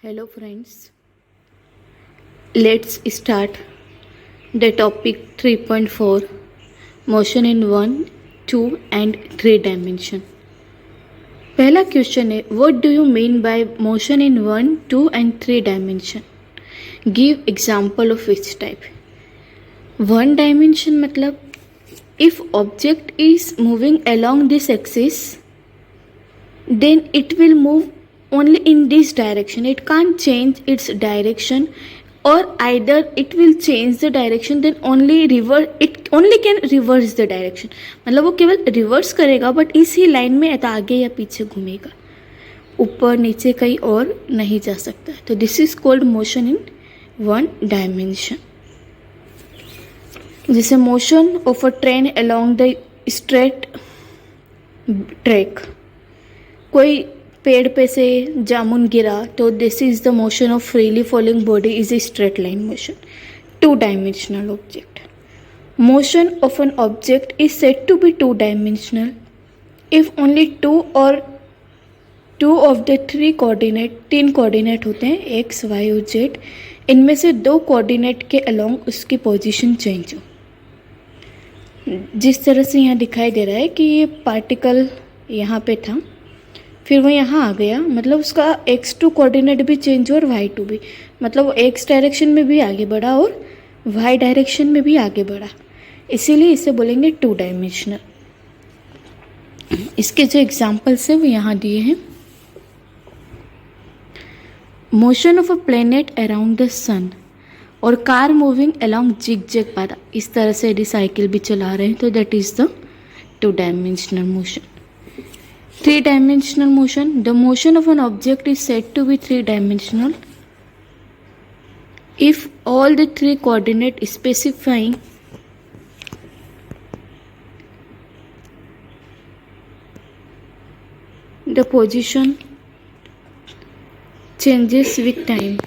Hello friends, let's start the topic 3.4 motion in 1, 2 and 3 dimension. पहला question है, what do you mean by motion in 1, 2 and 3 dimension? Give example of each type. 1 dimension मतलब if object is moving along this axis then it will move only in this direction. It can't change its direction, or either it will change the direction then only it only can reverse the direction. मतलब वो केवल reverse करेगा but इसी line में या आगे या पीछे घूमेगा, ऊपर नीचे कहीं और नहीं जा सकता. तो this is called motion in 1 dimension. जैसे motion of a train along the straight track. कोई पेड़ पे से जामुन गिरा तो this is the motion of freely falling body is a straight line motion. 2 dimensional object. Motion of an object is said to be 2 dimensional if only 2 of the 3 coordinate, 3 coordinate होते हैं x Y और Z, इनमें से 2 coordinate के along उसकी position change हो. जिस तरह से यहाँ दिखाई दे रहा है कि ये पार्टिकल यहाँ पे था, फिर वो यहाँ आ गया, मतलब उसका x2 कोऑर्डिनेट भी चेंज हो और y2 भी, मतलब वो x डायरेक्शन में भी आगे बढ़ा और y डायरेक्शन में भी आगे बढ़ा, इसीलिए इसे बोलेंगे 2 डायमेंशनल. इसके जो एग्जांपल्स है वो यहाँ दिए हैं. Motion of a planet around the sun और car moving along zigzag path. इस तरह से यदि साइकिल भी चला रहे हैं तो that is the 2 dimensional motion. 3 dimensional motion. The motion of an object is said to be 3 dimensional if all the 3 coordinate specifying the position changes with time.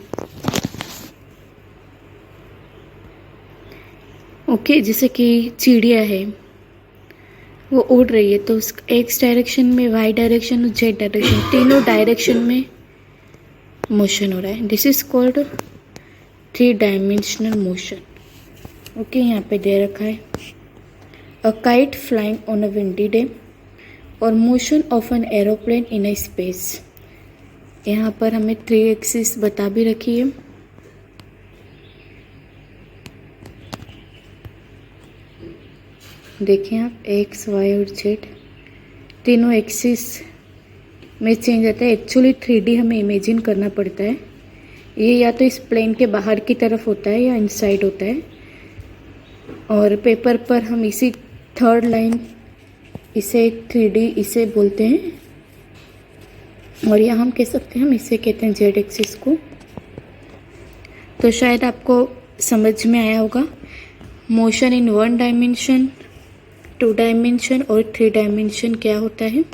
Okay, जैसे कि चिड़िया है, वो उड़ रही है तो उस एक्स डायरेक्शन में, वाई डायरेक्शन और जेड डायरेक्शन, तीनों डायरेक्शन में मोशन हो रहा है. This is called 3 dimensional motion. Okay, यहाँ पे दे रखा है a kite flying on a windy day और motion of an aeroplane in a space. यहाँ पर हमें 3 एक्सिस बता भी रखी है. देखें आप, एक्स वाई और जेड तीनों एक्सिस में चेंज आता है. एक्चुअली 3D हमें इमेजिन करना पड़ता है. ये या तो इस प्लेन के बाहर की तरफ होता है या इनसाइड होता है, और पेपर पर हम इसी 3rd लाइन इसे 3D इसे बोलते हैं, और यहाँ हम कह सकते हैं, हम इसे कहते हैं जेड एक्सिस को. तो शायद आपको समझ में आया होगा मोशन इन 1 डायमेंशन, 2 डायमेंशन और 3 डायमेंशन क्या होता है.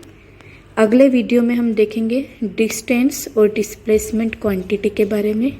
अगले वीडियो में हम देखेंगे डिस्टेंस और डिस्प्लेसमेंट क्वांटिटी के बारे में.